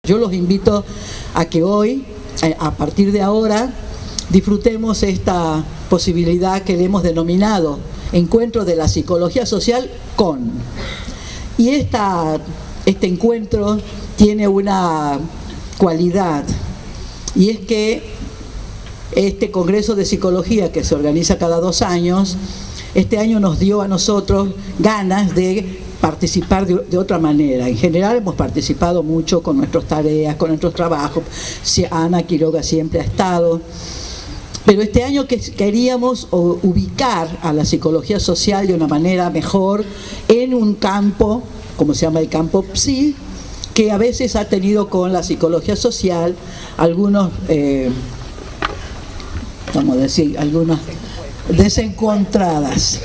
Yo los invito a que hoy, a partir de ahora, disfrutemos esta posibilidad que le hemos denominado Encuentro de la Psicología Social con. Y este encuentro tiene una cualidad, y es que este Congreso de Psicología que se organiza cada 2 años, este año nos dio a nosotros ganas de participar de otra manera. En general hemos participado mucho con nuestras tareas, con nuestros trabajos. Ana Quiroga siempre ha estado. Pero este año queríamos ubicar a la psicología social de una manera mejor en un campo, como se llama el campo psi, que a veces ha tenido con la psicología social algunos, algunas desencontradas.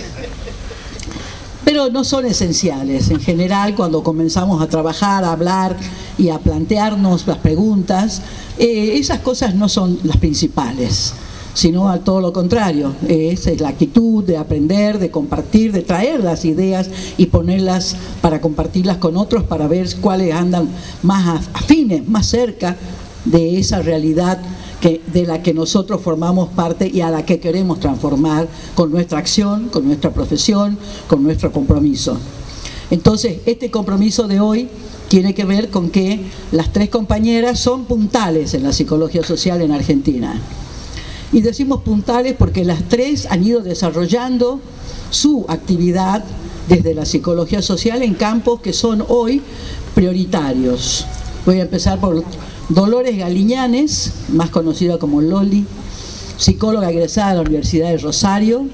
Pero no son esenciales. En general, cuando comenzamos a trabajar, a hablar y a plantearnos las preguntas, esas cosas no son las principales, sino a todo lo contrario. Es la actitud de aprender, de compartir, de traer las ideas y ponerlas para compartirlas con otros, para ver cuáles andan más afines, más cerca de esa realidad de la que nosotros formamos parte y a la que queremos transformar con nuestra acción, con nuestra profesión, con nuestro compromiso. Entonces, este compromiso de hoy tiene que ver con que las 3 compañeras son puntales en la psicología social en Argentina. Y decimos puntales porque las 3 han ido desarrollando su actividad desde la psicología social en campos que son hoy prioritarios. Voy a empezar por Dolores Galiñanes, más conocida como Loli, psicóloga egresada de la Universidad de Rosario,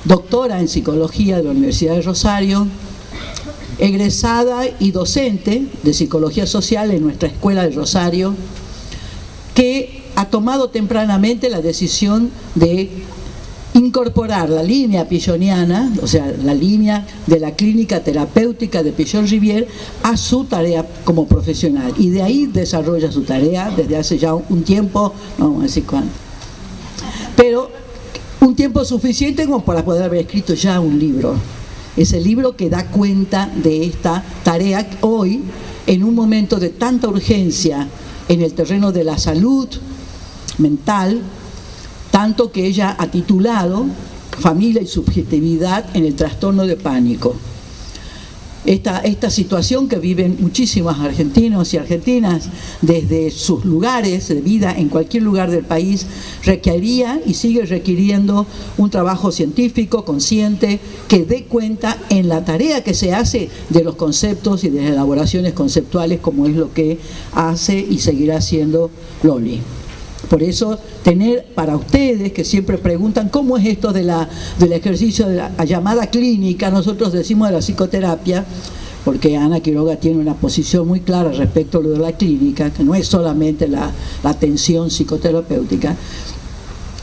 doctora en psicología de la Universidad de Rosario, egresada y docente de psicología social en nuestra escuela de Rosario, que ha tomado tempranamente la decisión de incorporar la línea pilloniana, o sea, la línea de la clínica terapéutica de Pillon-Rivière a su tarea como profesional. Y de ahí desarrolla su tarea desde hace ya un tiempo, no vamos a decir cuándo, pero un tiempo suficiente como para poder haber escrito ya un libro. Ese libro que da cuenta de esta tarea hoy, en un momento de tanta urgencia en el terreno de la salud mental, tanto que ella ha titulado Familia y subjetividad en el trastorno de pánico. Esta situación que viven muchísimos argentinos y argentinas desde sus lugares de vida en cualquier lugar del país requería y sigue requiriendo un trabajo científico, consciente, que dé cuenta en la tarea que se hace de los conceptos y de las elaboraciones conceptuales, como es lo que hace y seguirá haciendo Loli. Por eso, tener para ustedes que siempre preguntan cómo es esto del ejercicio de la llamada clínica, nosotros decimos de la psicoterapia, porque Ana Quiroga tiene una posición muy clara respecto a lo de la clínica, que no es solamente la atención psicoterapéutica.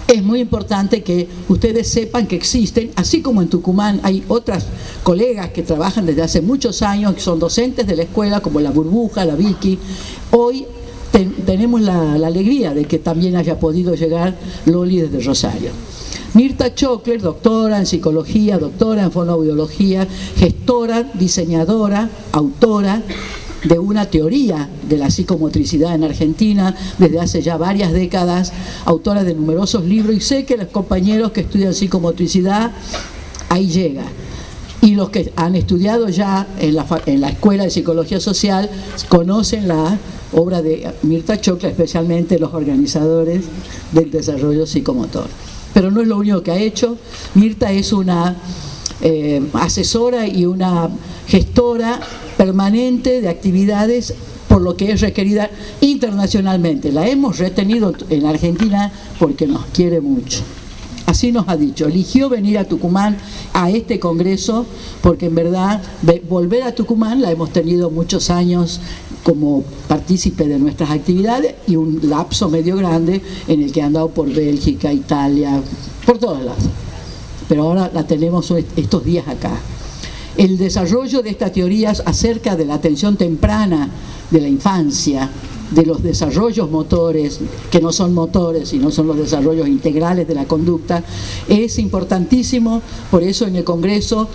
Es muy importante que ustedes sepan que existen, así como en Tucumán hay otras colegas que trabajan desde hace muchos años, que son docentes de la escuela, como la Burbuja, la Vicky. Hoy tenemos la alegría de que también haya podido llegar Loli desde Rosario. Mirta Chocler, doctora en psicología, doctora en fonoaudiología, gestora, diseñadora, autora de una teoría de la psicomotricidad en Argentina desde hace ya varias décadas, autora de numerosos libros, y sé que los compañeros que estudian psicomotricidad ahí llega. Y los que han estudiado ya en la Escuela de Psicología Social conocen la obra de Mirta Chocler, especialmente los organizadores del desarrollo psicomotor. Pero no es lo único que ha hecho. Mirta es una asesora y una gestora permanente de actividades por lo que es requerida internacionalmente. La hemos retenido en Argentina porque nos quiere mucho. Así nos ha dicho, eligió venir a Tucumán a este congreso porque en verdad volver a Tucumán la hemos tenido muchos años como partícipe de nuestras actividades y un lapso medio grande en el que ha andado por Bélgica, Italia, por todos lados. Pero ahora la tenemos estos días acá. El desarrollo de estas teorías acerca de la atención temprana de la infancia, de los desarrollos motores, que no son motores, sino son los desarrollos integrales de la conducta, es importantísimo. Por eso en el Congreso,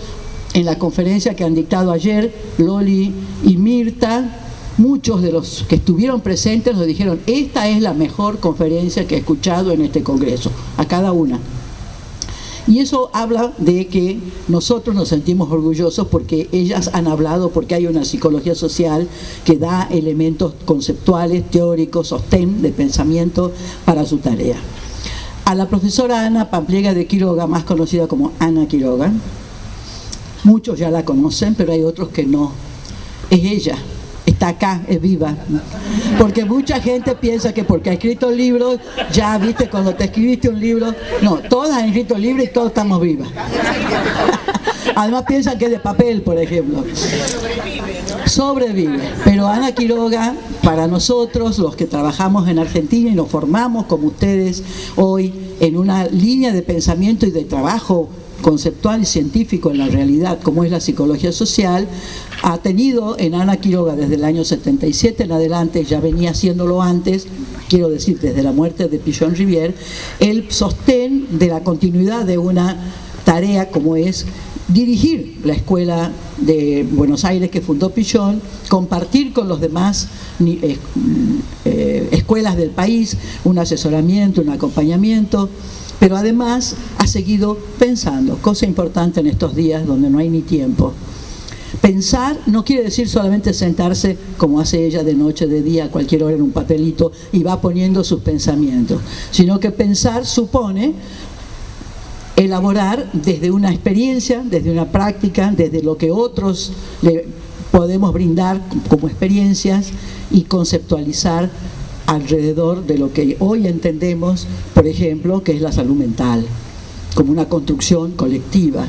en la conferencia que han dictado ayer Loli y Mirta, muchos de los que estuvieron presentes nos dijeron: esta es la mejor conferencia que he escuchado en este congreso, a cada una. Y eso habla de que nosotros nos sentimos orgullosos porque ellas han hablado, porque hay una psicología social que da elementos conceptuales, teóricos, sostén de pensamiento para su tarea. A la profesora Ana Pampliega de Quiroga, más conocida como Ana Quiroga, muchos ya la conocen, pero hay otros que no. Es ella. Está acá, es viva. Porque mucha gente piensa que porque ha escrito libros, ya viste, cuando te escribiste un libro, no, todas han escrito libros y todos estamos vivas. Además piensan que es de papel, por ejemplo. Sobrevive. Pero Ana Quiroga, para nosotros, los que trabajamos en Argentina y nos formamos como ustedes hoy en una línea de pensamiento y de trabajo conceptual y científico en la realidad, como es la psicología social, ha tenido en Ana Quiroga desde el año 77 en adelante, ya venía haciéndolo antes, quiero decir desde la muerte de Pichon Rivière, el sostén de la continuidad de una tarea como es dirigir la escuela de Buenos Aires que fundó Pichon, compartir con los demás escuelas del país un asesoramiento, un acompañamiento, pero además ha seguido pensando, cosa importante en estos días donde no hay ni tiempo. Pensar no quiere decir solamente sentarse como hace ella de noche, de día, a cualquier hora en un papelito y va poniendo sus pensamientos, sino que pensar supone elaborar desde una experiencia, desde una práctica, desde lo que otros le podemos brindar como experiencias y conceptualizar alrededor de lo que hoy entendemos, por ejemplo, que es la salud mental, como una construcción colectiva.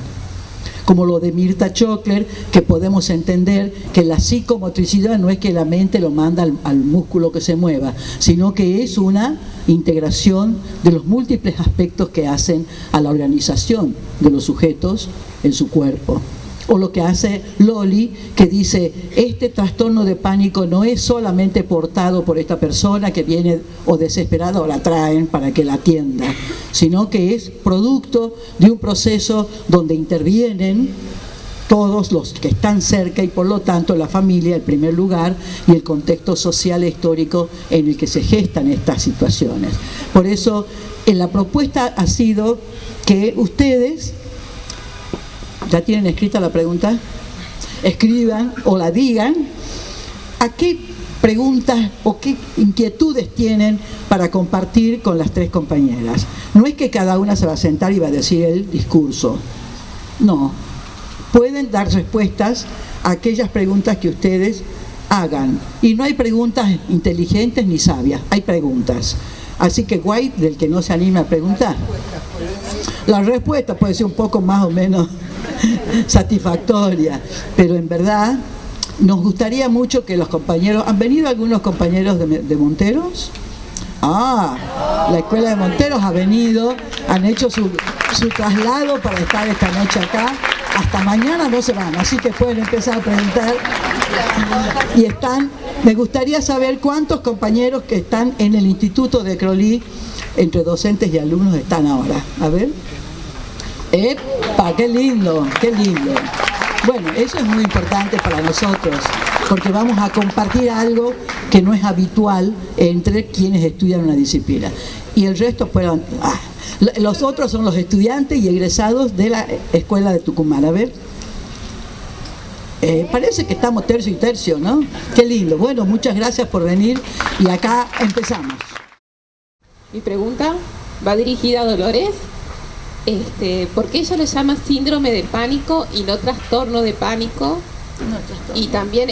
Como lo de Mirta Chockler, que podemos entender que la psicomotricidad no es que la mente lo manda al músculo que se mueva, sino que es una integración de los múltiples aspectos que hacen a la organización de los sujetos en su cuerpo. O lo que hace Loli, que dice: este trastorno de pánico no es solamente portado por esta persona que viene o desesperada o la traen para que la atienda, sino que es producto de un proceso donde intervienen todos los que están cerca y por lo tanto la familia en primer lugar y el contexto social e histórico en el que se gestan estas situaciones. Por eso la propuesta ha sido que ustedes, ¿ya tienen escrita la pregunta? Escriban o la digan. ¿A qué preguntas o qué inquietudes tienen para compartir con las tres compañeras? No es que cada una se va a sentar y va a decir el discurso. No. Pueden dar respuestas a aquellas preguntas que ustedes hagan. Y no hay preguntas inteligentes ni sabias, hay preguntas. Así que guay del que no se anime a preguntar. La respuesta puede ser un poco más o menos satisfactoria, pero en verdad nos gustaría mucho que los compañeros, ¿han venido algunos compañeros de Monteros? La escuela de Monteros ha venido, han hecho su traslado para estar esta noche acá, hasta mañana no se van, así que pueden empezar a preguntar. Y me gustaría saber cuántos compañeros que están en el Instituto de Crolí, entre docentes y alumnos, están ahora. A ver. ¡Epa! ¡Qué lindo! ¡Qué lindo! Bueno, eso es muy importante para nosotros, porque vamos a compartir algo que no es habitual entre quienes estudian una disciplina. Y el resto fueron... los otros son los estudiantes y egresados de la Escuela de Tucumán. A ver. Parece que estamos tercio y tercio, ¿no? Qué lindo. Bueno, muchas gracias por venir y acá empezamos. Mi pregunta va dirigida a Dolores. ¿Por qué ella lo llama síndrome de pánico y no trastorno de pánico? No, trastorno. Y también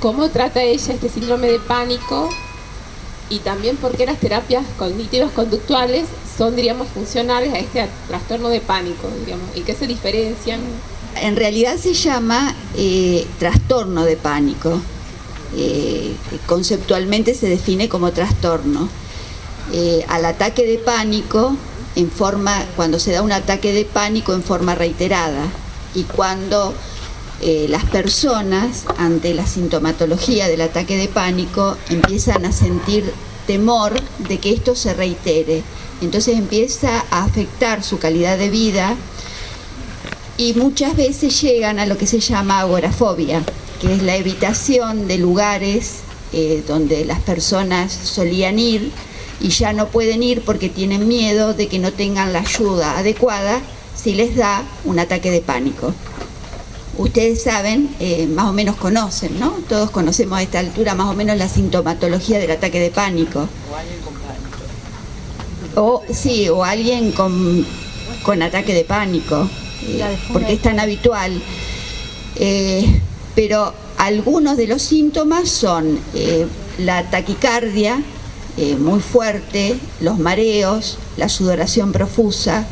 cómo trata ella este síndrome de pánico, y también por qué las terapias cognitivas conductuales son, diríamos, funcionales a este trastorno de pánico, digamos, y qué se diferencian. En realidad se llama trastorno de pánico. Conceptualmente se define como trastorno. Al ataque de pánico cuando se da un ataque de pánico en forma reiterada, y cuando las personas ante la sintomatología del ataque de pánico empiezan a sentir temor de que esto se reitere, entonces empieza a afectar su calidad de vida y muchas veces llegan a lo que se llama agorafobia, que es la evitación de lugares donde las personas solían ir y ya no pueden ir porque tienen miedo de que no tengan la ayuda adecuada si les da un ataque de pánico. Ustedes saben, más o menos conocen, ¿no? Todos conocemos a esta altura más o menos la sintomatología del ataque de pánico. O alguien con pánico. O alguien con ataque de pánico, porque es tan habitual. Pero algunos de los síntomas son la taquicardia muy fuerte, los mareos, la sudoración profusa,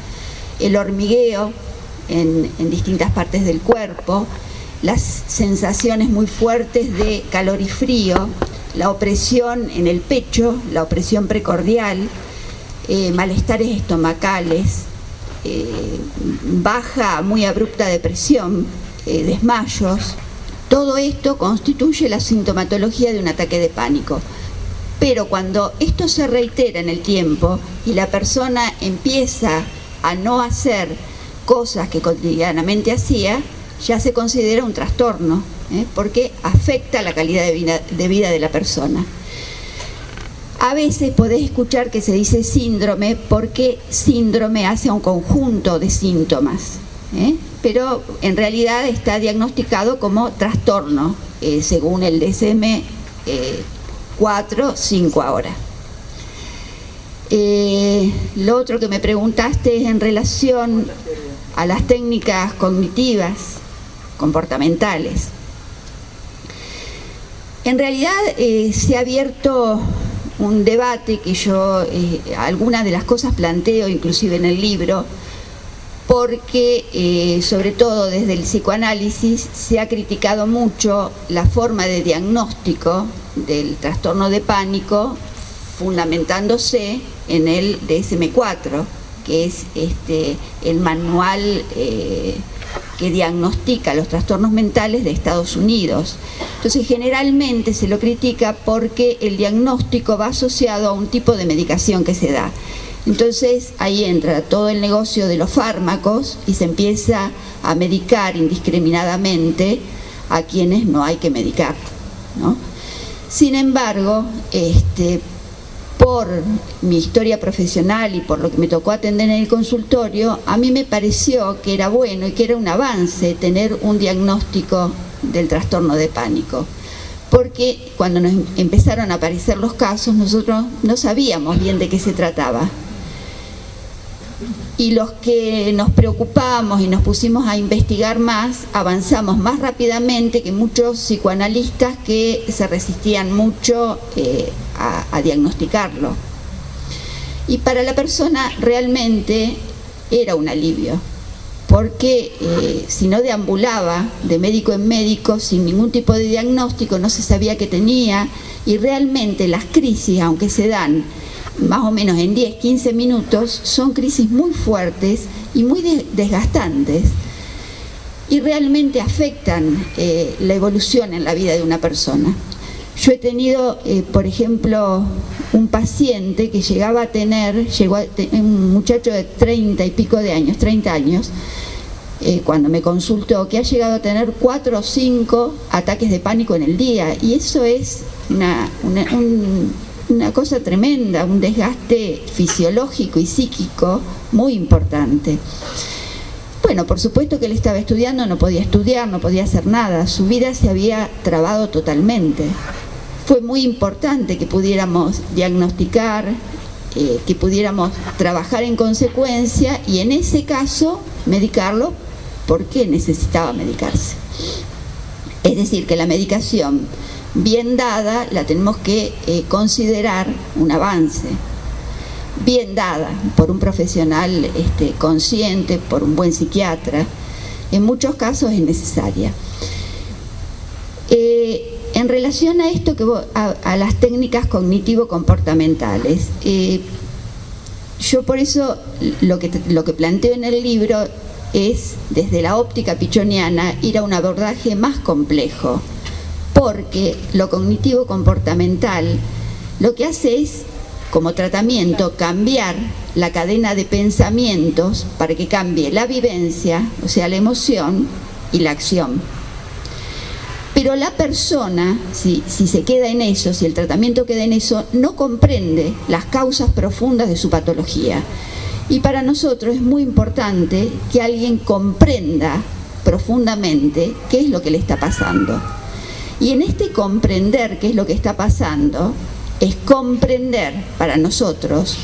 el hormigueo en distintas partes del cuerpo, las sensaciones muy fuertes de calor y frío, la opresión en el pecho, la opresión precordial, malestares estomacales, baja muy abrupta de presión, desmayos. Todo esto constituye la sintomatología de un ataque de pánico. Pero cuando esto se reitera en el tiempo y la persona empieza a no hacer cosas que cotidianamente hacía, ya se considera un trastorno, porque afecta la calidad de vida de la persona. A veces podés escuchar que se dice síndrome porque síndrome hace un conjunto de síntomas, pero en realidad está diagnosticado como trastorno, según el DSM 4-5 ahora. Lo otro que me preguntaste es en relación a las técnicas cognitivas, comportamentales. En realidad se ha abierto un debate que yo algunas de las cosas planteo inclusive en el libro, porque sobre todo desde el psicoanálisis se ha criticado mucho la forma de diagnóstico del trastorno de pánico, fundamentándose en el DSM-4, que es el manual que diagnostica los trastornos mentales de Estados Unidos. Entonces generalmente se lo critica porque el diagnóstico va asociado a un tipo de medicación que se da. Entonces ahí entra todo el negocio de los fármacos y se empieza a medicar indiscriminadamente a quienes no hay que medicar, ¿no? Sin embargo, por mi historia profesional y por lo que me tocó atender en el consultorio, a mí me pareció que era bueno y que era un avance tener un diagnóstico del trastorno de pánico. Porque cuando nos empezaron a aparecer los casos, nosotros no sabíamos bien de qué se trataba. Y los que nos preocupamos y nos pusimos a investigar más, avanzamos más rápidamente que muchos psicoanalistas que se resistían mucho a diagnosticarlo. Y para la persona realmente era un alivio, porque si no deambulaba de médico en médico sin ningún tipo de diagnóstico, no se sabía qué tenía, y realmente las crisis, aunque se dan más o menos en 10-15 minutos, son crisis muy fuertes y muy desgastantes y realmente afectan la evolución en la vida de una persona. Yo he tenido, por ejemplo, un paciente que llegó a tener un muchacho de 30 y pico de años, 30 años, cuando me consultó, que ha llegado a tener 4 o 5 ataques de pánico en el día, y eso es una cosa tremenda, un desgaste fisiológico y psíquico muy importante. Bueno, por supuesto que él estaba estudiando, no podía estudiar, no podía hacer nada, su vida se había trabado totalmente. Fue muy importante que pudiéramos diagnosticar, que pudiéramos trabajar en consecuencia y en ese caso medicarlo porque necesitaba medicarse. Es decir, que la medicación bien dada la tenemos que considerar un avance, bien dada por un profesional consciente, por un buen psiquiatra. En muchos casos es necesaria. En relación a esto, a las técnicas cognitivo-comportamentales, yo por eso lo que planteo en el libro es, desde la óptica pichoniana, ir a un abordaje más complejo, porque lo cognitivo-comportamental lo que hace es, como tratamiento, cambiar la cadena de pensamientos para que cambie la vivencia, o sea, la emoción y la acción. Pero la persona, si se queda en eso, si el tratamiento queda en eso, no comprende las causas profundas de su patología. Y para nosotros es muy importante que alguien comprenda profundamente qué es lo que le está pasando. Y en este comprender qué es lo que está pasando, es comprender para nosotros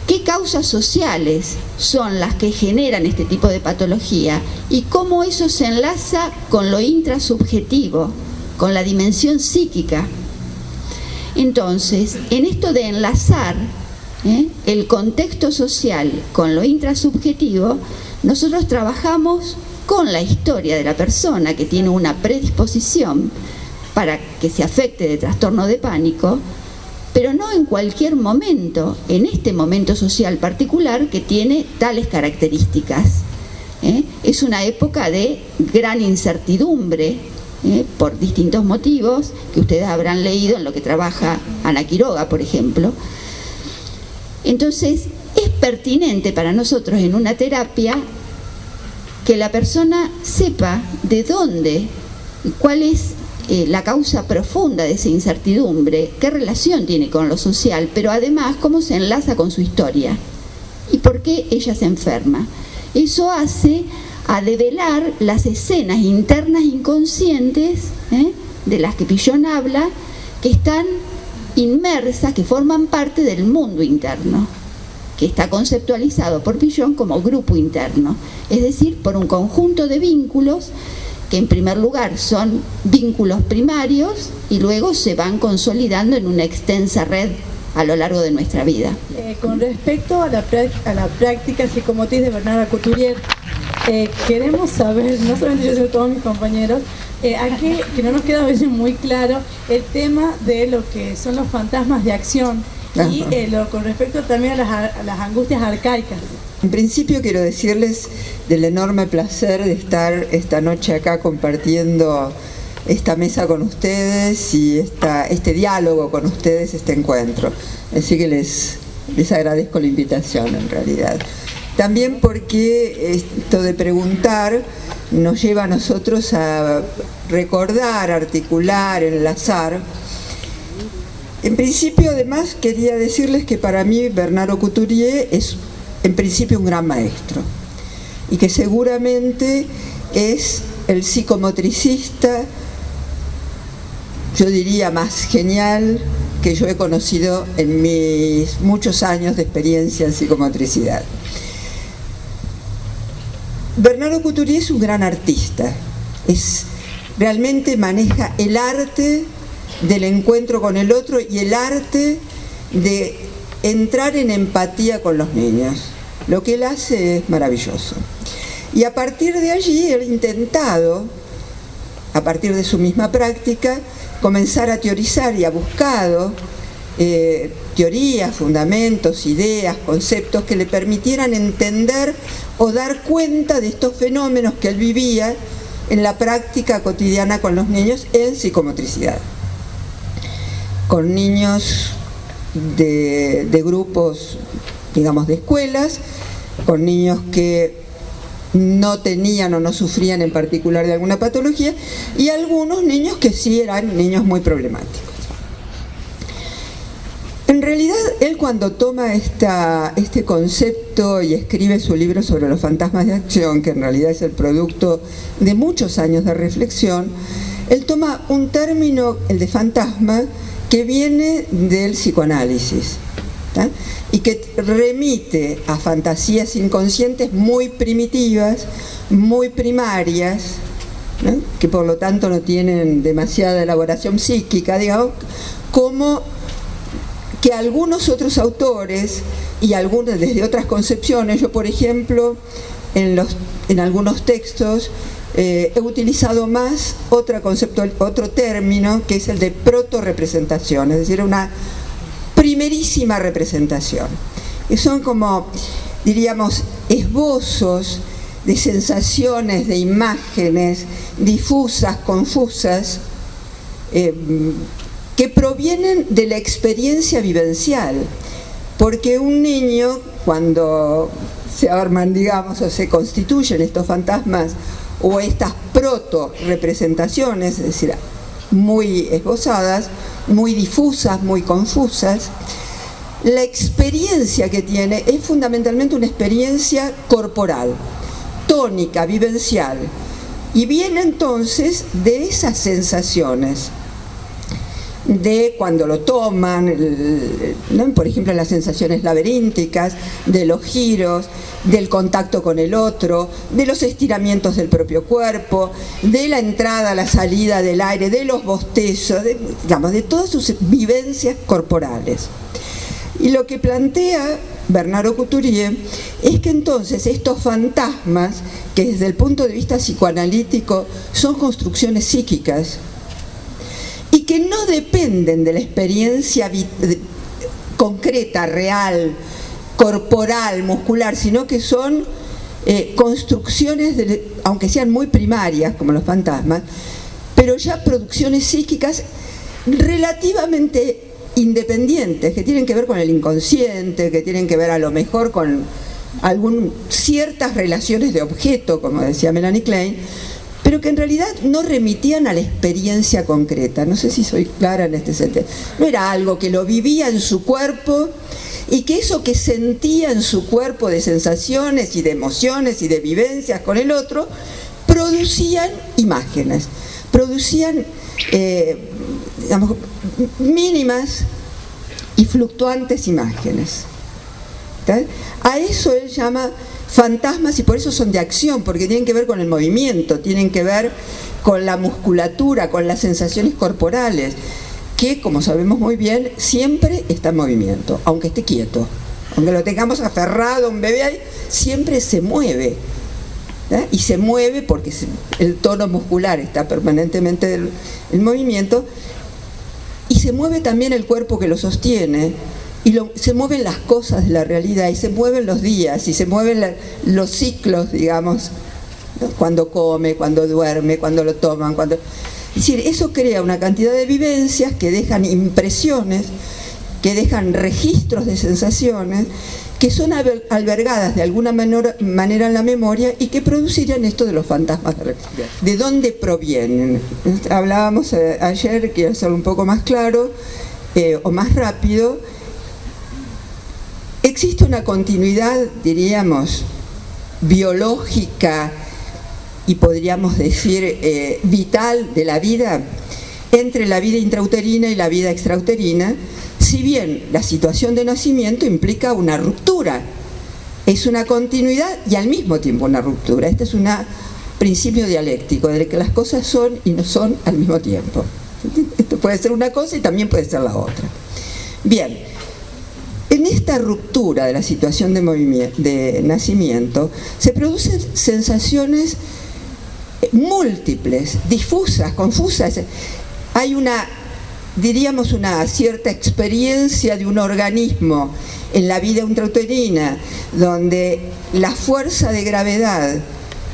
qué causas sociales son las que generan este tipo de patología y cómo eso se enlaza con lo intrasubjetivo, con la dimensión psíquica. Entonces, en esto de enlazar el contexto social con lo intrasubjetivo, nosotros trabajamos con la historia de la persona que tiene una predisposición para que se afecte de trastorno de pánico, pero no en cualquier momento, en este momento social particular que tiene tales características. Es una época de gran incertidumbre, por distintos motivos que ustedes habrán leído en lo que trabaja Ana Quiroga, por ejemplo. Entonces, es pertinente para nosotros en una terapia que la persona sepa de dónde, cuál es la causa profunda de esa incertidumbre, qué relación tiene con lo social, pero además cómo se enlaza con su historia y por qué ella se enferma. Eso hace a develar las escenas internas inconscientes de las que Pillon habla, que están inmersas, que forman parte del mundo interno, que está conceptualizado por Pillon como grupo interno, es decir, por un conjunto de vínculos que en primer lugar son vínculos primarios y luego se van consolidando en una extensa red a lo largo de nuestra vida. Con respecto a la práctica psicomotriz de Bernara Couturier, queremos saber, no solamente yo sino todos mis compañeros, aquí que no nos queda a veces muy claro el tema de lo que son los fantasmas de acción y con respecto también a las angustias arcaicas. En principio quiero decirles del enorme placer de estar esta noche acá compartiendo esta mesa con ustedes y este diálogo con ustedes, este encuentro. Así que les agradezco la invitación en realidad. También porque esto de preguntar nos lleva a nosotros a recordar, articular, enlazar. En principio, además, quería decirles que para mí Bernard Couturier es en principio un gran maestro y que seguramente es el psicomotricista, yo diría, más genial que yo he conocido en mis muchos años de experiencia en psicomotricidad. Bernard Couturier es un gran artista, realmente maneja el arte del encuentro con el otro y el arte de entrar en empatía con los niños. Lo que él hace es maravilloso. Y a partir de allí él ha intentado, a partir de su misma práctica, comenzar a teorizar y ha buscado teorías, fundamentos, ideas, conceptos que le permitieran entender o dar cuenta de estos fenómenos que él vivía en la práctica cotidiana con los niños en psicomotricidad. Con niños de grupos, digamos, de escuelas, con niños que no tenían o no sufrían en particular de alguna patología, y algunos niños que sí eran niños muy problemáticos. En realidad, él cuando toma este concepto y escribe su libro sobre los fantasmas de acción, que en realidad es el producto de muchos años de reflexión, él toma un término, el de fantasma, que viene del psicoanálisis, ¿tá? Y que remite a fantasías inconscientes muy primitivas, muy primarias, ¿no? Que por lo tanto no tienen demasiada elaboración psíquica, digamos, como que algunos otros autores y algunos desde otras concepciones, yo por ejemplo en algunos textos he utilizado más otro término, que es el de proto-representación, es decir, una primerísima representación. Y son como, diríamos, esbozos de sensaciones, de imágenes difusas, confusas, que provienen de la experiencia vivencial. Porque un niño, cuando se arman, digamos, o se constituyen estos fantasmas o estas proto-representaciones, es decir, muy esbozadas, muy difusas, muy confusas, la experiencia que tiene es fundamentalmente una experiencia corporal, tónica, vivencial, y viene entonces de esas sensaciones, de cuando lo toman, ¿no? Por ejemplo, las sensaciones laberínticas, de los giros, del contacto con el otro, de los estiramientos del propio cuerpo, de la entrada, la salida del aire, de los bostezos, digamos, de todas sus vivencias corporales. Y lo que plantea Bernardo Couturier es que entonces estos fantasmas, que desde el punto de vista psicoanalítico son construcciones psíquicas, y que no dependen de la experiencia concreta, real, corporal, muscular, sino que son construcciones, aunque sean muy primarias, como los fantasmas, pero ya producciones psíquicas relativamente independientes, que tienen que ver con el inconsciente, que tienen que ver a lo mejor con ciertas relaciones de objeto, como decía Melanie Klein, pero que en realidad no remitían a la experiencia concreta. No sé si soy clara en este sentido. No era algo que lo vivía en su cuerpo y que eso que sentía en su cuerpo de sensaciones y de emociones y de vivencias con el otro, producían imágenes, producían digamos, mínimas y fluctuantes imágenes. ¿Tal? A eso él llama fantasmas, y por eso son de acción, porque tienen que ver con el movimiento, tienen que ver con la musculatura, con las sensaciones corporales, que, como sabemos muy bien, siempre está en movimiento, aunque esté quieto, aunque lo tengamos aferrado a un bebé ahí, siempre se mueve, ¿eh? Y se mueve porque el tono muscular está permanentemente en movimiento, y se mueve también el cuerpo que lo sostiene, y se mueven las cosas de la realidad, y se mueven los días, y se mueven los ciclos, digamos, ¿no? Cuando come, cuando duerme, cuando lo toman, cuando... Es decir, eso crea una cantidad de vivencias que dejan impresiones, que dejan registros de sensaciones, que son albergadas de alguna manera en la memoria y que producirían esto de los fantasmas de repetición. ¿De dónde provienen? Hablábamos ayer, quiero hacerlo un poco más claro o más rápido. Existe una continuidad, diríamos, biológica y podríamos decir vital de la vida entre la vida intrauterina y la vida extrauterina, si bien la situación de nacimiento implica una ruptura. Es una continuidad y al mismo tiempo una ruptura. Este es un principio dialéctico, de que las cosas son y no son al mismo tiempo. Esto puede ser una cosa y también puede ser la otra. Bien. En esta ruptura de la situación de nacimiento se producen sensaciones múltiples, difusas, confusas. Hay diríamos, una cierta experiencia de un organismo en la vida intrauterina, donde la fuerza de gravedad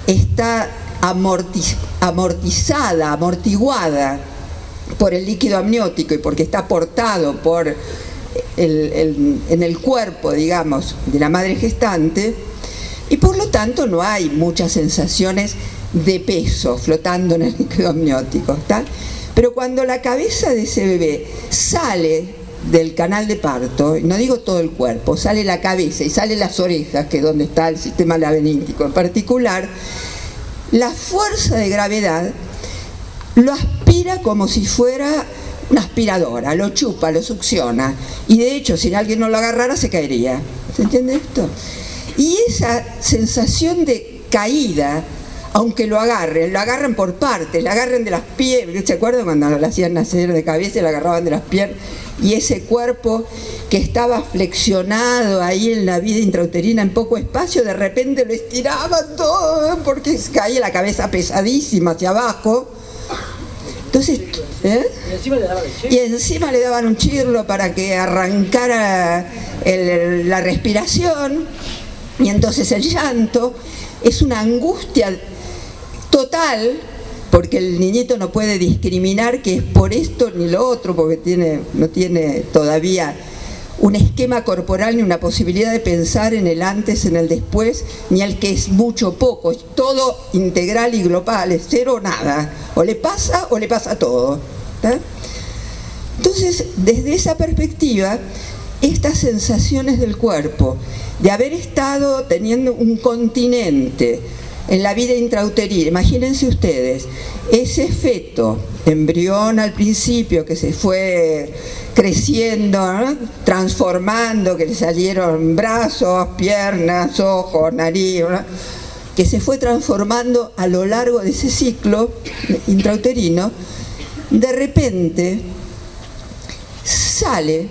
está amortizada, amortiguada por el líquido amniótico y porque está aportado por en el cuerpo, digamos, de la madre gestante, y por lo tanto no hay muchas sensaciones de peso flotando en el líquido amniótico, ¿está? Pero cuando la cabeza de ese bebé sale del canal de parto, y no digo todo el cuerpo, sale la cabeza y salen las orejas, que es donde está el sistema laberíntico en particular, la fuerza de gravedad lo aspira como si fuera una aspiradora, lo chupa, lo succiona, y de hecho si alguien no lo agarrara se caería. ¿Se entiende esto? Y esa sensación de caída, aunque lo agarran por partes, lo agarran de las piernas. ¿Se acuerdan cuando lo hacían nacer de cabeza y lo agarraban de las piernas? Y ese cuerpo que estaba flexionado ahí en la vida intrauterina en poco espacio, de repente lo estiraban todo, porque caía la cabeza pesadísima hacia abajo. Entonces, y encima le daban un chirlo para que arrancara la respiración, y entonces el llanto es una angustia total, porque el niñito no puede discriminar que es por esto ni lo otro, porque no tiene todavía un esquema corporal ni una posibilidad de pensar en el antes, en el después, ni el que es mucho poco, es todo integral y global, es cero o nada, o le pasa todo. ¿Tá? Entonces, desde esa perspectiva, estas sensaciones del cuerpo, de haber estado teniendo un continente en la vida intrauterina, imagínense ustedes, ese feto, embrión al principio, que se fue creciendo, ¿no?, transformando, que le salieron brazos, piernas, ojos, nariz, ¿no?, que se fue transformando a lo largo de ese ciclo intrauterino, de repente sale,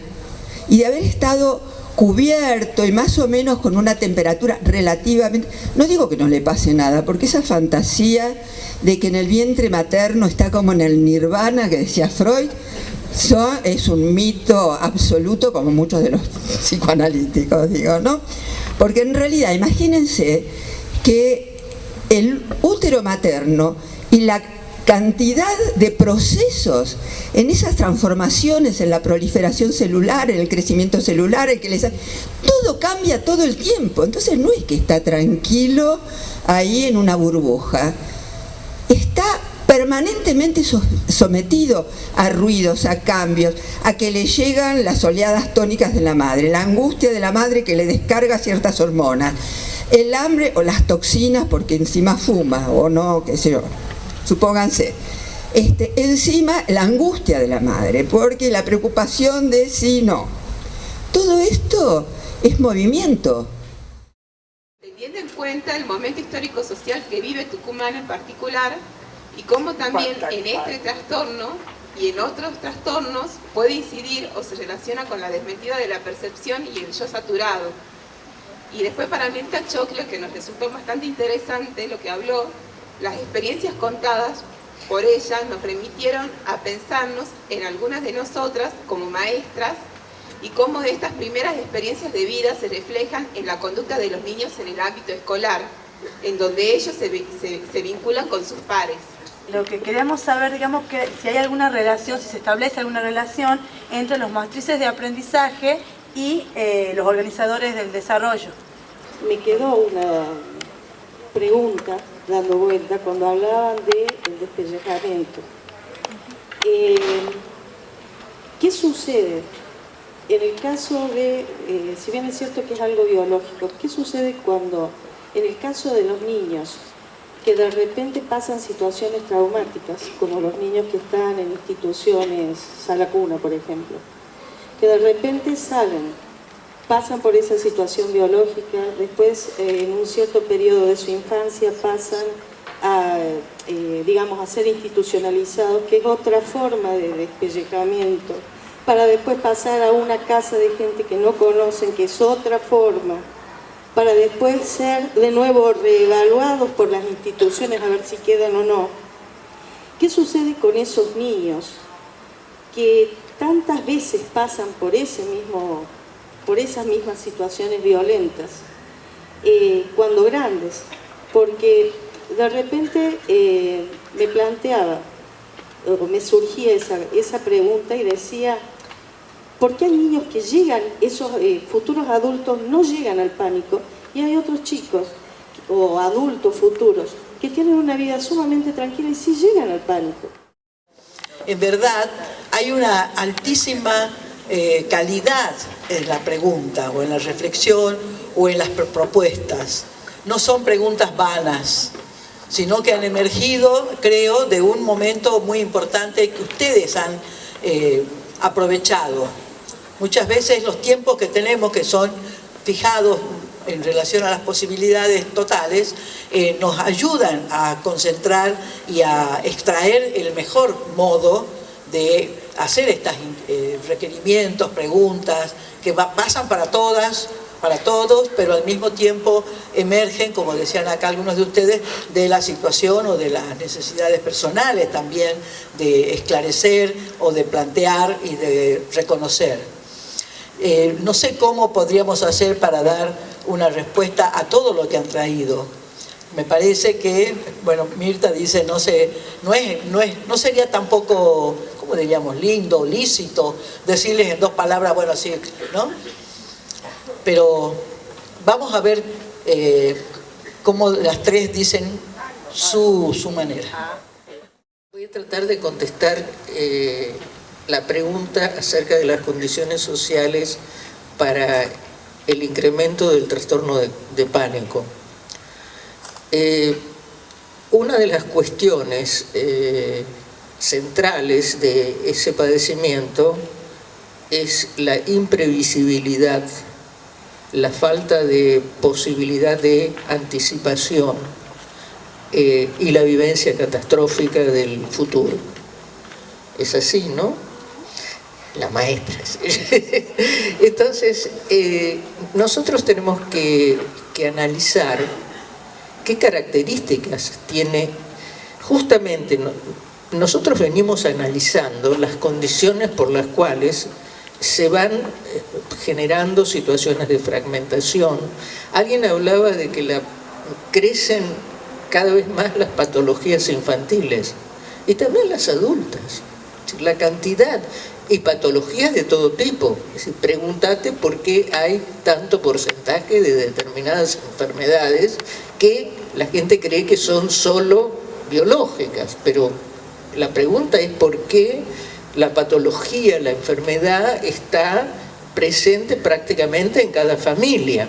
y de haber estado cubierto y más o menos con una temperatura relativamente, no digo que no le pase nada, porque esa fantasía de que en el vientre materno está como en el nirvana que decía Freud, es un mito absoluto, como muchos de los psicoanalíticos, digo, ¿no? Porque en realidad, imagínense que el útero materno y la cantidad de procesos en esas transformaciones, en la proliferación celular, en el crecimiento celular, todo cambia todo el tiempo. Entonces no es que está tranquilo ahí en una burbuja, está permanentemente sometido a ruidos, a cambios, a que le llegan las oleadas tónicas de la madre, la angustia de la madre que le descarga ciertas hormonas, el hambre o las toxinas porque encima fuma o no, qué sé yo, supónganse. Encima la angustia de la madre, porque la preocupación de si no. Todo esto es movimiento. Teniendo en cuenta el momento histórico-social que vive Tucumán en particular, y cómo también en este trastorno y en otros trastornos puede incidir o se relaciona con la desmentida de la percepción y el yo saturado. Y después para Mirta Choclo, que nos resultó bastante interesante lo que habló, las experiencias contadas por ella nos permitieron a pensarnos en algunas de nosotras como maestras y cómo de estas primeras experiencias de vida se reflejan en la conducta de los niños en el ámbito escolar, en donde ellos se vinculan con sus pares. Lo que queremos saber, digamos, que si hay alguna relación, si se establece alguna relación entre los matrices de aprendizaje y los organizadores del desarrollo. Me quedó una pregunta dando vuelta cuando hablaban del despellejamiento. ¿Qué sucede en el caso de, si bien es cierto que es algo biológico, qué sucede cuando, en el caso de los niños, que de repente pasan situaciones traumáticas, como los niños que están en instituciones, sala cuna, por ejemplo, que de repente pasan por esa situación biológica, después en un cierto periodo de su infancia pasan a, digamos, a ser institucionalizados, que es otra forma de despellejamiento, para después pasar a una casa de gente que no conocen, que es otra forma, para después ser de nuevo reevaluados por las instituciones a ver si quedan o no. ¿Qué sucede con esos niños que tantas veces pasan por esas mismas situaciones violentas cuando grandes? Porque de repente me planteaba, o me surgía esa pregunta y decía, ¿por qué hay niños que llegan, esos futuros adultos no llegan al pánico, y hay otros chicos o adultos futuros que tienen una vida sumamente tranquila y sí llegan al pánico? En verdad, hay una altísima calidad en la pregunta, o en la reflexión, o en las propuestas. No son preguntas vanas, sino que han emergido, creo, de un momento muy importante que ustedes han aprovechado. Muchas veces los tiempos que tenemos, que son fijados en relación a las posibilidades totales, nos ayudan a concentrar y a extraer el mejor modo de hacer estos requerimientos, preguntas, que pasan para todas, para todos, pero al mismo tiempo emergen, como decían acá algunos de ustedes, de la situación o de las necesidades personales también, de esclarecer o de plantear y de reconocer. No sé cómo podríamos hacer para dar una respuesta a todo lo que han traído. Me parece que, bueno, Mirta dice, no sería tampoco ¿cómo diríamos? Lindo, lícito, decirles en 2 palabras, bueno, sí, ¿no? Pero vamos a ver cómo las 3 dicen su manera. Voy a tratar de contestar la pregunta acerca de las condiciones sociales para el incremento del trastorno de pánico. Una de las cuestiones centrales de ese padecimiento es la imprevisibilidad, la falta de posibilidad de anticipación y la vivencia catastrófica del futuro. Es así, ¿no? La maestra. Entonces, nosotros tenemos que analizar qué características tiene. Justamente nosotros venimos analizando las condiciones por las cuales se van generando situaciones de fragmentación. Alguien hablaba de que crecen cada vez más las patologías infantiles y también las adultas. La cantidad y patologías de todo tipo. Es decir, pregúntate por qué hay tanto porcentaje de determinadas enfermedades que la gente cree que son solo biológicas, pero la pregunta es por qué la patología, la enfermedad está presente prácticamente en cada familia.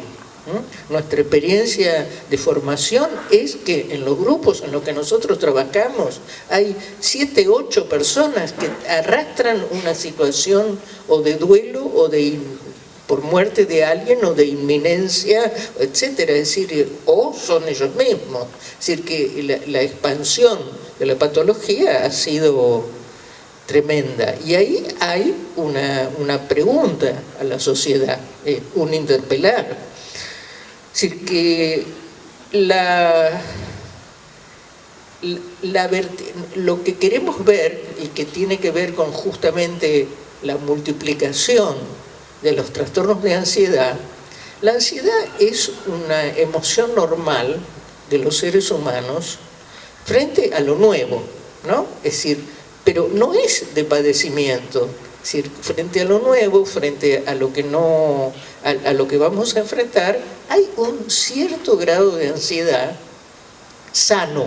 Nuestra experiencia de formación es que en los grupos en los que nosotros trabajamos hay 7, 8 personas que arrastran una situación o de duelo o por muerte de alguien o de inminencia, etcétera. Es decir, o son ellos mismos. Es decir, que la expansión de la patología ha sido tremenda. Y ahí hay una pregunta a la sociedad, un interpelar. Es decir, que lo que queremos ver y que tiene que ver con justamente la multiplicación de los trastornos de ansiedad, la ansiedad es una emoción normal de los seres humanos frente a lo nuevo, ¿no? Es decir, pero no es de padecimiento. Es decir, frente a lo nuevo, frente a lo que a lo que vamos a enfrentar, hay un cierto grado de ansiedad sano.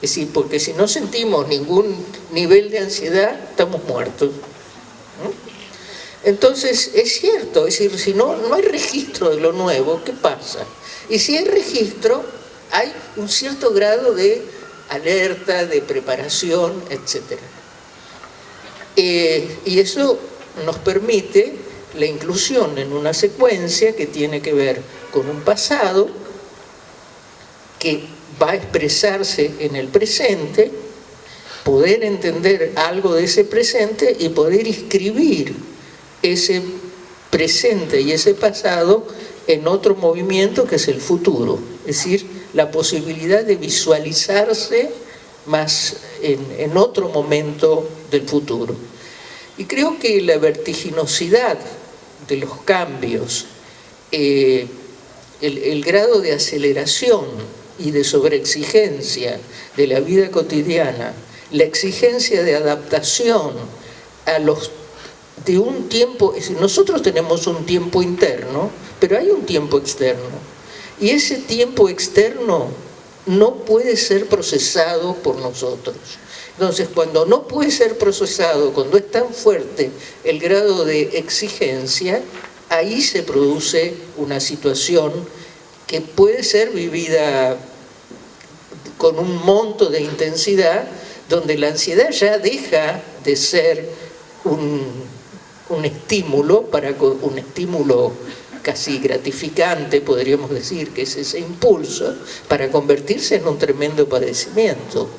Es decir, porque si no sentimos ningún nivel de ansiedad, estamos muertos. Entonces, es cierto, es decir, si no hay registro de lo nuevo, ¿qué pasa? Y si hay registro, hay un cierto grado de alerta, de preparación, etcétera. Y eso nos permite la inclusión en una secuencia que tiene que ver con un pasado que va a expresarse en el presente, poder entender algo de ese presente y poder inscribir ese presente y ese pasado en otro movimiento que es el futuro. Es decir, la posibilidad de visualizarse más en otro momento del futuro. Y creo que la vertiginosidad de los cambios, el grado de aceleración y de sobreexigencia de la vida cotidiana, la exigencia de adaptación de un tiempo, es decir, nosotros tenemos un tiempo interno, pero hay un tiempo externo. Y ese tiempo externo no puede ser procesado por nosotros. Entonces, cuando no puede ser procesado, cuando es tan fuerte el grado de exigencia, ahí se produce una situación que puede ser vivida con un monto de intensidad, donde la ansiedad ya deja de ser un estímulo, un estímulo casi gratificante, podríamos decir, que es ese impulso, para convertirse en un tremendo padecimiento,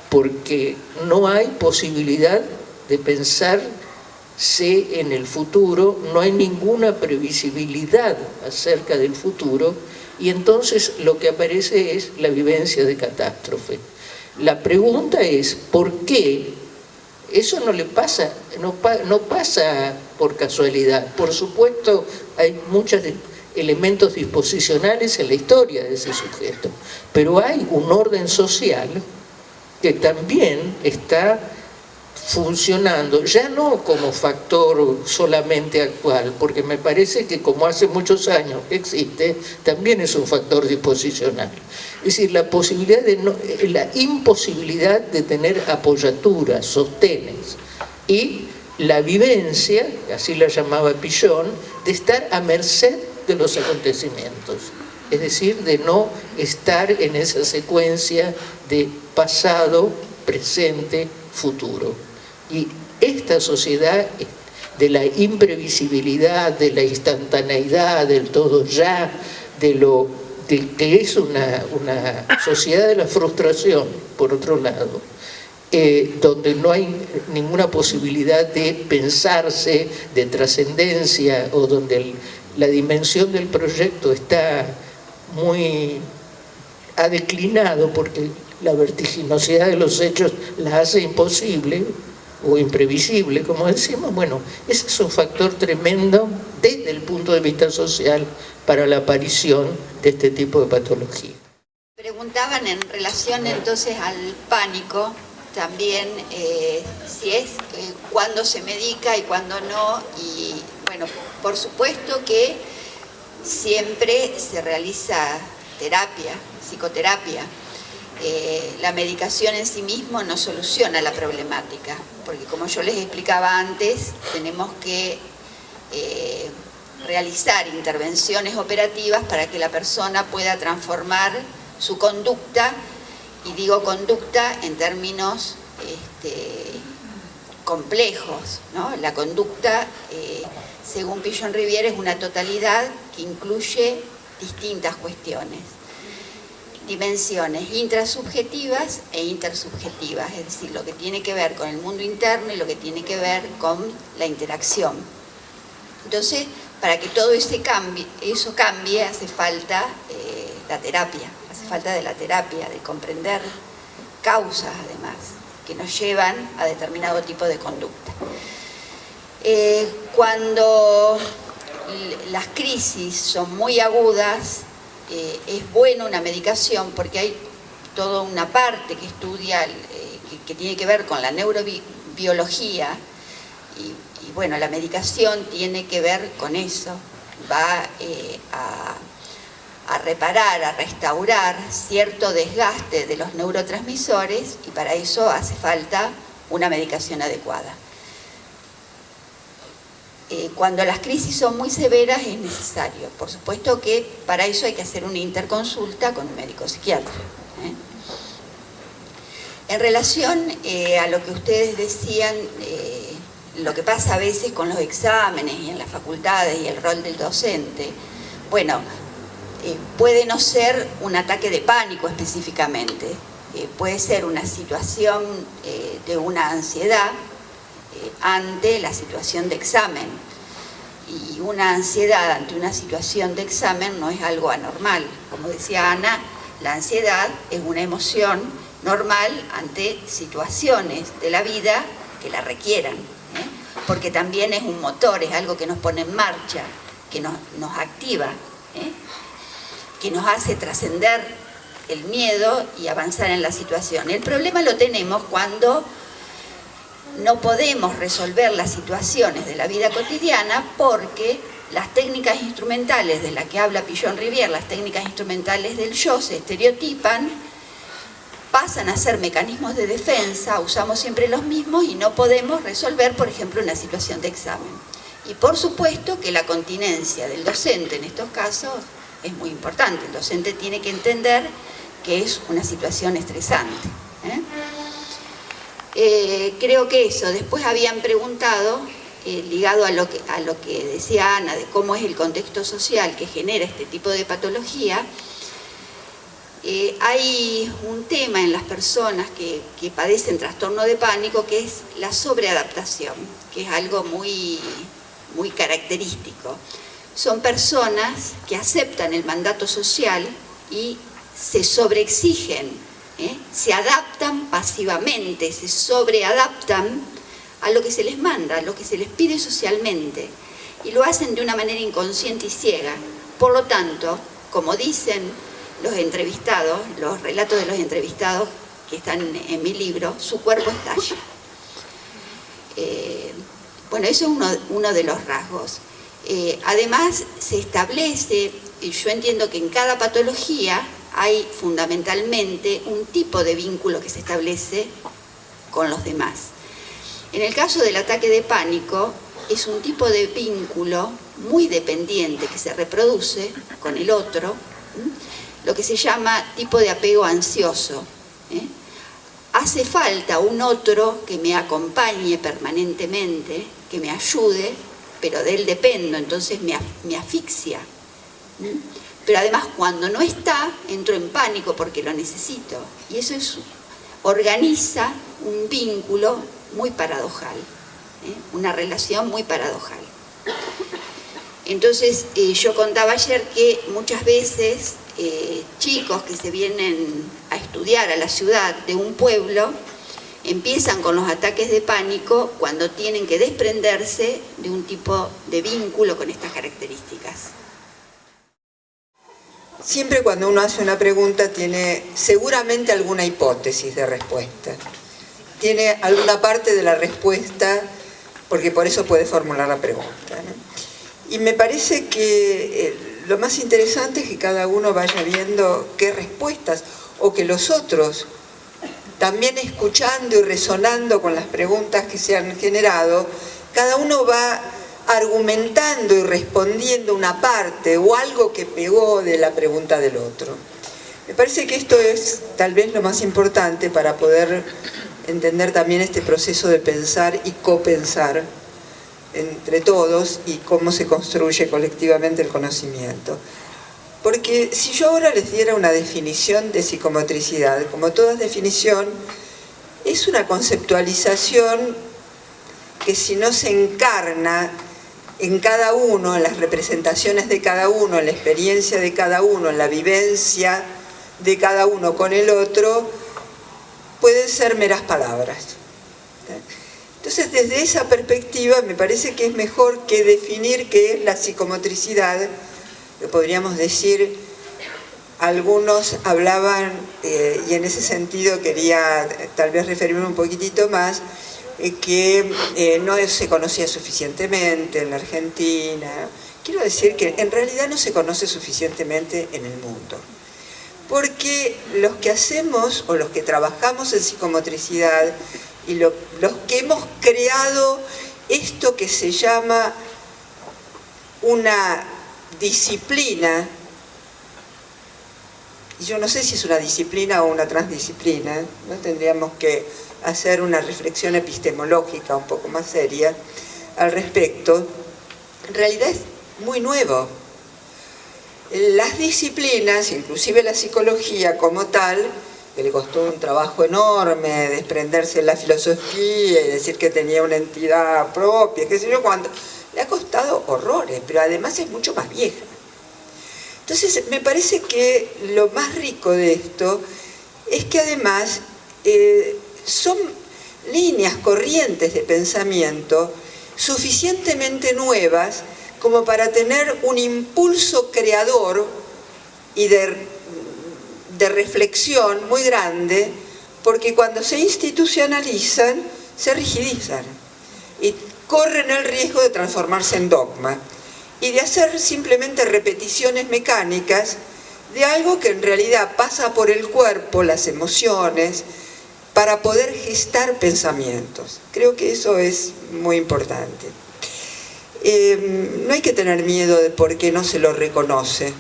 porque no hay posibilidad de pensarse en el futuro, no hay ninguna previsibilidad acerca del futuro, y entonces lo que aparece es la vivencia de catástrofe. La pregunta es, ¿por qué? Eso no pasa por casualidad. Por supuesto, hay muchos elementos disposicionales en la historia de ese sujeto, pero hay un orden social que también está funcionando, ya no como factor solamente actual, porque me parece que como hace muchos años que existe, también es un factor disposicional. Es decir, la posibilidad la imposibilidad de tener apoyaturas, sostenes, y la vivencia, así la llamaba Pichon, de estar a merced de los acontecimientos. Es decir, de no estar en esa secuencia de pasado, presente, futuro. Y esta sociedad de la imprevisibilidad, de la instantaneidad, del todo ya, que es una sociedad de la frustración, por otro lado, donde no hay ninguna posibilidad de pensarse, de trascendencia, o donde la dimensión del proyecto ha declinado porque la vertiginosidad de los hechos la hace imposible o imprevisible, como decimos. Bueno, ese es un factor tremendo desde el punto de vista social para la aparición de este tipo de patología. Preguntaban en relación entonces al pánico, también si es cuándo se medica y cuándo no, y bueno, por supuesto que siempre se realiza terapia, psicoterapia. La medicación en sí mismo no soluciona la problemática, porque como yo les explicaba antes, tenemos que realizar intervenciones operativas para que la persona pueda transformar su conducta, y digo conducta en términos complejos, ¿no? La conducta, según Pichon-Rivière, es una totalidad que incluye distintas cuestiones. Dimensiones intrasubjetivas e intersubjetivas, es decir, lo que tiene que ver con el mundo interno y lo que tiene que ver con la interacción. Entonces, para que todo eso cambie, hace falta la terapia, hace falta de la terapia, de comprender causas, además, que nos llevan a determinado tipo de conducta. Cuando las crisis son muy agudas, es buena una medicación, porque hay toda una parte que estudia, que tiene que ver con la neurobiología, y bueno, la medicación tiene que ver con eso, va a reparar, a restaurar cierto desgaste de los neurotransmisores, y para eso hace falta una medicación adecuada. Cuando las crisis son muy severas es necesario. Por supuesto que para eso hay que hacer una interconsulta con un médico psiquiatra. En relación a lo que ustedes decían, lo que pasa a veces con los exámenes y en las facultades y el rol del docente, bueno, puede no ser un ataque de pánico específicamente, puede ser una situación de una ansiedad ante la situación de examen, y una ansiedad ante una situación de examen no es algo anormal. Como decía Ana, la ansiedad es una emoción normal ante situaciones de la vida que la requieran, porque también es un motor, es algo que nos pone en marcha, que nos activa, que nos hace trascender el miedo y avanzar en la situación. El problema lo tenemos cuando no podemos resolver las situaciones de la vida cotidiana, porque las técnicas instrumentales de las que habla Pichon-Rivière, las técnicas instrumentales del yo, se estereotipan, pasan a ser mecanismos de defensa, usamos siempre los mismos y no podemos resolver, por ejemplo, una situación de examen. Y por supuesto que la continencia del docente en estos casos es muy importante. El docente tiene que entender que es una situación estresante. Creo que eso. Después habían preguntado, ligado a lo que decía Ana, de cómo es el contexto social que genera este tipo de patología. Hay un tema en las personas que padecen trastorno de pánico, que es la sobreadaptación, que es algo muy, muy característico. Son personas que aceptan el mandato social y se sobreexigen, se adaptan pasivamente, se sobreadaptan a lo que se les manda, a lo que se les pide socialmente, y lo hacen de una manera inconsciente y ciega. Por lo tanto, como dicen los entrevistados, los relatos de los entrevistados que están en mi libro, su cuerpo estalla. Bueno, eso es uno de los rasgos. Además, se establece, y yo entiendo que en cada patología hay fundamentalmente un tipo de vínculo que se establece con los demás. En el caso del ataque de pánico, es un tipo de vínculo muy dependiente que se reproduce con el otro, lo que se llama tipo de apego ansioso. Hace falta un otro que me acompañe permanentemente, que me ayude, pero de él dependo, entonces me asfixia. Pero además cuando no está, entro en pánico porque lo necesito. Y eso organiza un vínculo muy paradojal, una relación muy paradojal. Entonces yo contaba ayer que muchas veces chicos que se vienen a estudiar a la ciudad de un pueblo empiezan con los ataques de pánico cuando tienen que desprenderse de un tipo de vínculo con estas características. Siempre cuando uno hace una pregunta tiene seguramente alguna hipótesis de respuesta. Tiene alguna parte de la respuesta, porque por eso puede formular la pregunta, ¿no? Y me parece que lo más interesante es que cada uno vaya viendo qué respuestas, o que los otros, también escuchando y resonando con las preguntas que se han generado, cada uno va argumentando y respondiendo una parte o algo que pegó de la pregunta del otro. Me parece que esto es tal vez lo más importante para poder entender también este proceso de pensar y copensar entre todos y cómo se construye colectivamente el conocimiento. Porque si yo ahora les diera una definición de psicomotricidad, como toda definición, es una conceptualización que si no se encarna en cada uno, en las representaciones de cada uno, en la experiencia de cada uno, en la vivencia de cada uno con el otro, pueden ser meras palabras. Entonces, desde esa perspectiva, me parece que es mejor que definir qué es la psicomotricidad, que podríamos decir, algunos hablaban, y en ese sentido quería tal vez referirme un poquitito más, que no se conocía suficientemente en la Argentina. Quiero decir que en realidad no se conoce suficientemente en el mundo. Porque los que hacemos o los que trabajamos en psicomotricidad y los que hemos creado esto que se llama una disciplina, y yo no sé si es una disciplina o una transdisciplina, ¿no? Tendríamos que hacer una reflexión epistemológica un poco más seria al respecto. En realidad es muy nuevo. Las disciplinas, inclusive la psicología como tal, que le costó un trabajo enorme desprenderse de la filosofía y decir que tenía una entidad propia, qué sé yo cuánto, le ha costado horrores, pero además es mucho más vieja. Entonces me parece que lo más rico de esto es que además son líneas, corrientes de pensamiento suficientemente nuevas como para tener un impulso creador y de reflexión muy grande, porque cuando se institucionalizan, se rigidizan y corren el riesgo de transformarse en dogma y de hacer simplemente repeticiones mecánicas de algo que en realidad pasa por el cuerpo, las emociones, para poder gestar pensamientos. Creo que eso es muy importante. No hay que tener miedo de por qué no se lo reconoce.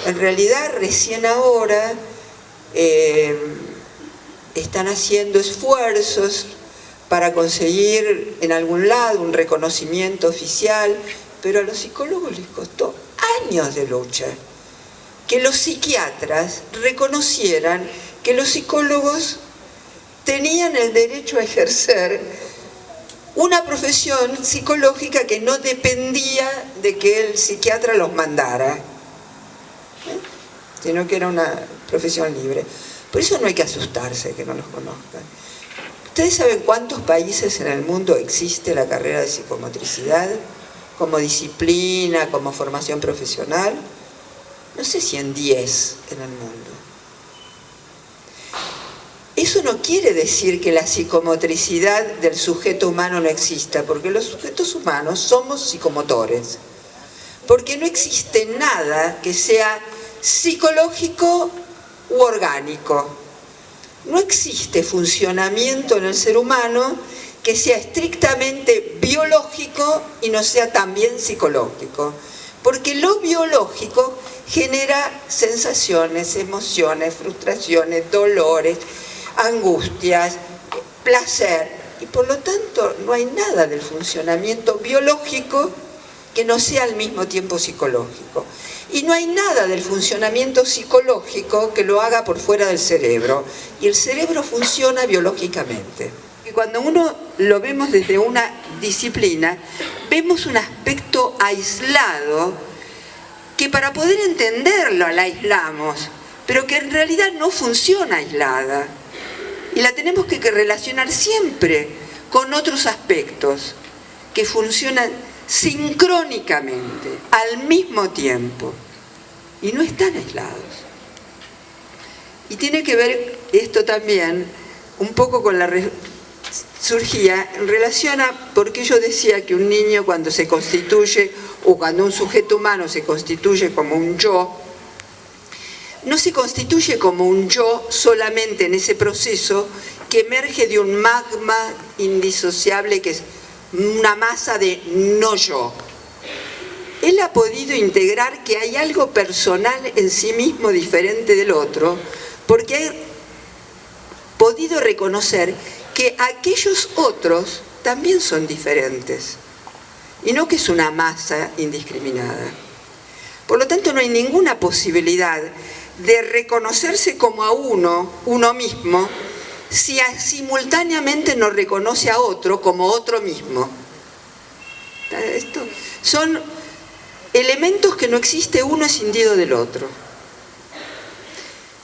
En realidad, recién ahora están haciendo esfuerzos para conseguir en algún lado un reconocimiento oficial, pero a los psicólogos les costó años de lucha que los psiquiatras reconocieran que los psicólogos tenían el derecho a ejercer una profesión psicológica que no dependía de que el psiquiatra los mandara, sino que era una profesión libre. Por eso no hay que asustarse que no los conozcan. ¿Ustedes saben cuántos países en el mundo existe la carrera de psicomotricidad como disciplina, como formación profesional? No sé si en 10 en el mundo. eso no quiere decir que la psicomotricidad del sujeto humano no exista, porque los sujetos humanos somos psicomotores, porque no existe nada que sea psicológico u orgánico. No existe funcionamiento en el ser humano que sea estrictamente biológico y no sea también psicológico, porque lo biológico genera sensaciones, emociones, frustraciones, dolores, angustias, placer, y por lo tanto no hay nada del funcionamiento biológico que no sea al mismo tiempo psicológico. Y no hay nada del funcionamiento psicológico que lo haga por fuera del cerebro. Y el cerebro funciona biológicamente. Y cuando uno lo vemos desde una disciplina, vemos un aspecto aislado que para poder entenderlo la aislamos, pero que en realidad no funciona aislada. Y la tenemos que relacionar siempre con otros aspectos que funcionan sincrónicamente, al mismo tiempo, y no están aislados. Y tiene que ver esto también un poco con la surgía en relación a por qué yo decía que un niño cuando se constituye o cuando un sujeto humano se constituye como un yo, no se constituye como un yo solamente en ese proceso que emerge de un magma indisociable que es una masa de no yo. Él ha podido integrar que hay algo personal en sí mismo diferente del otro, porque ha podido reconocer que aquellos otros también son diferentes, y no que es una masa indiscriminada. Por lo tanto, no hay ninguna posibilidad de reconocerse como a uno mismo, si simultáneamente no reconoce a otro como otro mismo. Esto son elementos que no existe uno escindido del otro.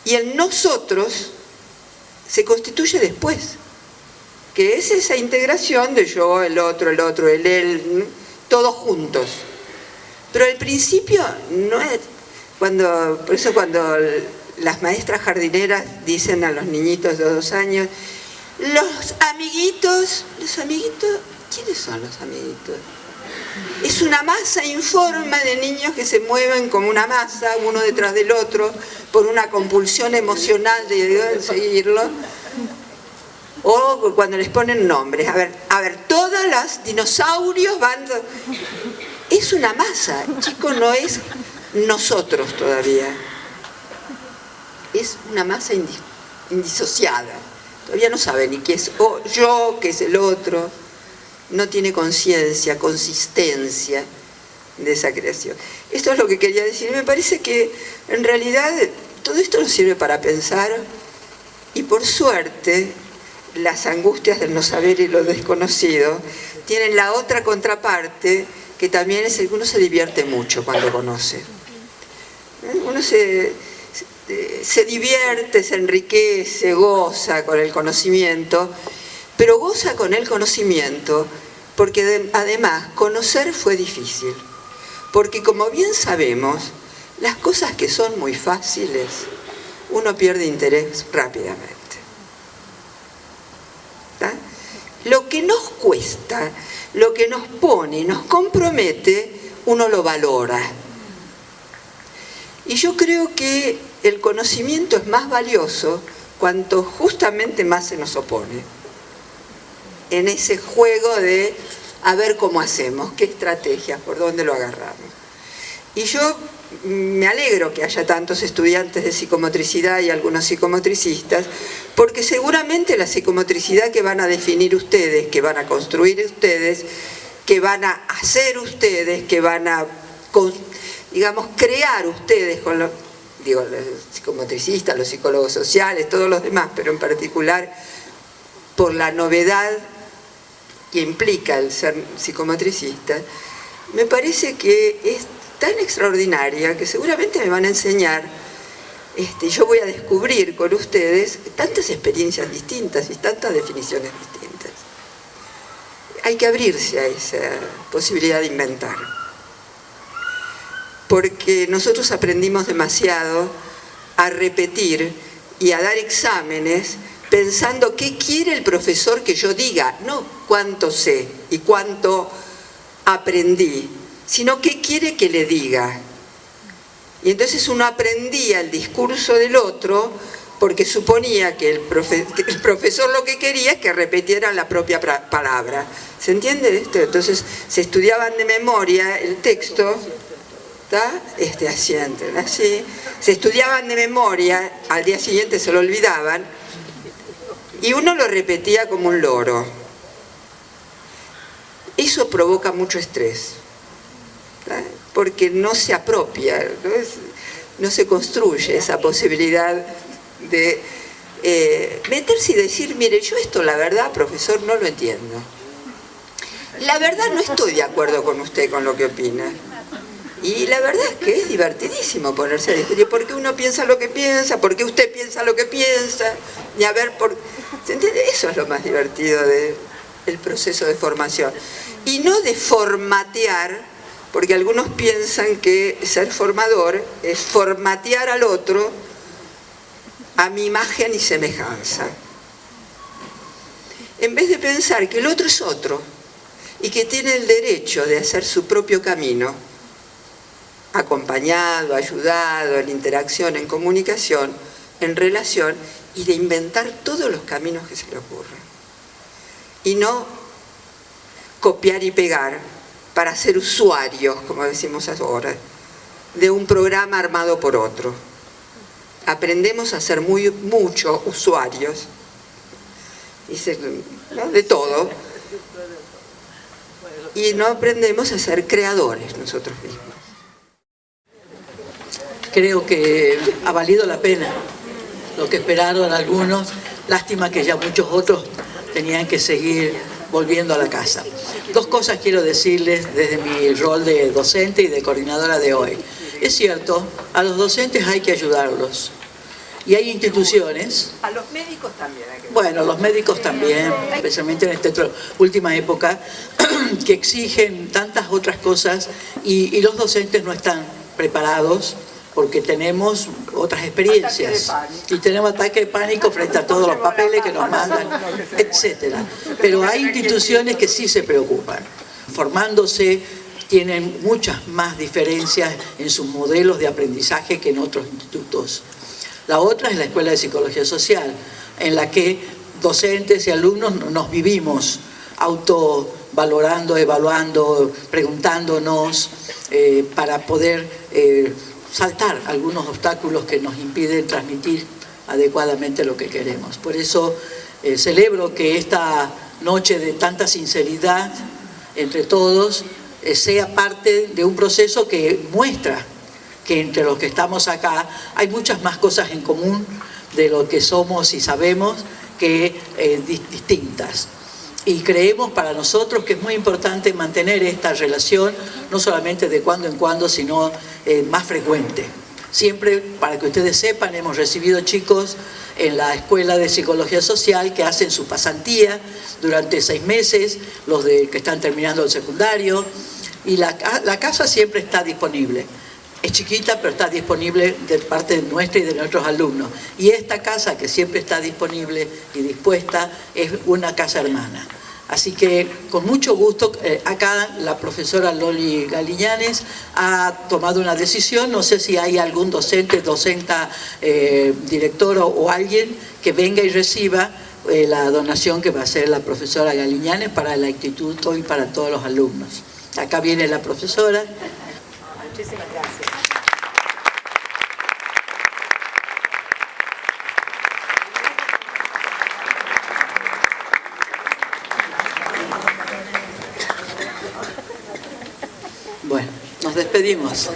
Y el nosotros se constituye después, que es esa integración de yo, el otro, el él, todos juntos. Pero al principio no es... por eso cuando las maestras jardineras dicen a los niñitos de 2 años, los amiguitos, ¿quiénes son los amiguitos? Es una masa informe de niños que se mueven como una masa, uno detrás del otro, por una compulsión emocional de seguirlo. O cuando les ponen nombres, a ver, todos los dinosaurios van... Es una masa, chico, no es nosotros todavía. Es una masa indisociada. Todavía no sabe ni qué es yo, qué es el otro. No tiene conciencia, consistencia de esa creación. Esto es lo que quería decir. Me parece que en realidad todo esto nos sirve para pensar, y por suerte las angustias del no saber y lo desconocido tienen la otra contraparte, que también es el que uno se divierte mucho cuando conoce. Uno se divierte, se enriquece, goza con el conocimiento, pero goza con el conocimiento porque además conocer fue difícil. Porque como bien sabemos, las cosas que son muy fáciles, uno pierde interés rápidamente. ¿Tá? Lo que nos cuesta, lo que nos pone, nos compromete, uno lo valora. Y yo creo que el conocimiento es más valioso cuanto justamente más se nos opone. En ese juego de a ver cómo hacemos, qué estrategias, por dónde lo agarramos. Y yo me alegro que haya tantos estudiantes de psicomotricidad y algunos psicomotricistas, porque seguramente la psicomotricidad que van a definir ustedes, que van a construir ustedes, que van a hacer ustedes, que van a, digamos, crear ustedes con los psicomotricistas, los psicólogos sociales, todos los demás, pero en particular por la novedad que implica el ser psicomotricista, me parece que es tan extraordinaria que seguramente me van a enseñar, yo voy a descubrir con ustedes tantas experiencias distintas y tantas definiciones distintas. Hay que abrirse a esa posibilidad de inventar. Porque nosotros aprendimos demasiado a repetir y a dar exámenes pensando qué quiere el profesor que yo diga, no cuánto sé y cuánto aprendí, sino qué quiere que le diga. Y entonces uno aprendía el discurso del otro porque suponía que el profesor lo que quería es que repitieran la propia palabra. ¿Se entiende esto? Entonces se estudiaban de memoria el texto, ¿está? Así. Se estudiaban de memoria, al día siguiente se lo olvidaban, y uno lo repetía como un loro. Eso provoca mucho estrés, ¿tá? Porque no se apropia, no se construye esa posibilidad de meterse y decir, mire, yo esto la verdad, profesor, no lo entiendo. La verdad no estoy de acuerdo con usted, con lo que opina. Y la verdad es que es divertidísimo ponerse a discutir por qué uno piensa lo que piensa, por qué usted piensa lo que piensa, y a ver por... ¿Se entiende? Eso es lo más divertido del proceso de formación. Y no de formatear, porque algunos piensan que ser formador es formatear al otro a mi imagen y semejanza. En vez de pensar que el otro es otro y que tiene el derecho de hacer su propio camino, acompañado, ayudado, en interacción, en comunicación, en relación, y de inventar todos los caminos que se le ocurran. Y no copiar y pegar para ser usuarios, como decimos ahora, de un programa armado por otro. Aprendemos a ser mucho usuarios, ¿no? De todo, y no aprendemos a ser creadores nosotros mismos. Creo que ha valido la pena lo que esperaron algunos. Lástima que ya muchos otros tenían que seguir volviendo a la casa. Dos cosas quiero decirles desde mi rol de docente y de coordinadora de hoy. Es cierto, a los docentes hay que ayudarlos. Y hay instituciones... A los médicos también hay que... Bueno, los médicos también, especialmente en esta última época, que exigen tantas otras cosas y los docentes no están preparados porque tenemos otras experiencias y tenemos ataque de pánico frente a todos los papeles que nos mandan, etcétera. Pero hay instituciones que sí se preocupan. Formándose tienen muchas más diferencias en sus modelos de aprendizaje que en otros institutos. La otra es la Escuela de Psicología Social, en la que docentes y alumnos nos vivimos autovalorando, evaluando, preguntándonos para poder saltar algunos obstáculos que nos impiden transmitir adecuadamente lo que queremos. Por eso celebro que esta noche de tanta sinceridad entre todos sea parte de un proceso que muestra que entre los que estamos acá hay muchas más cosas en común de lo que somos y sabemos que distintas. Y creemos para nosotros que es muy importante mantener esta relación, no solamente de cuando en cuando, sino más frecuente. Siempre, para que ustedes sepan, hemos recibido chicos en la Escuela de Psicología Social que hacen su pasantía durante 6 meses, los que están terminando el secundario, y la casa siempre está disponible. Es chiquita, pero está disponible de parte nuestra y de nuestros alumnos. Y esta casa, que siempre está disponible y dispuesta, es una casa hermana. Así que, con mucho gusto, acá la profesora Loli Galiñanes ha tomado una decisión. No sé si hay algún docente, docenta, director o alguien que venga y reciba la donación que va a hacer la profesora Galiñanes para el instituto y para todos los alumnos. Acá viene la profesora. Muchísimas gracias. Bueno, nos despedimos.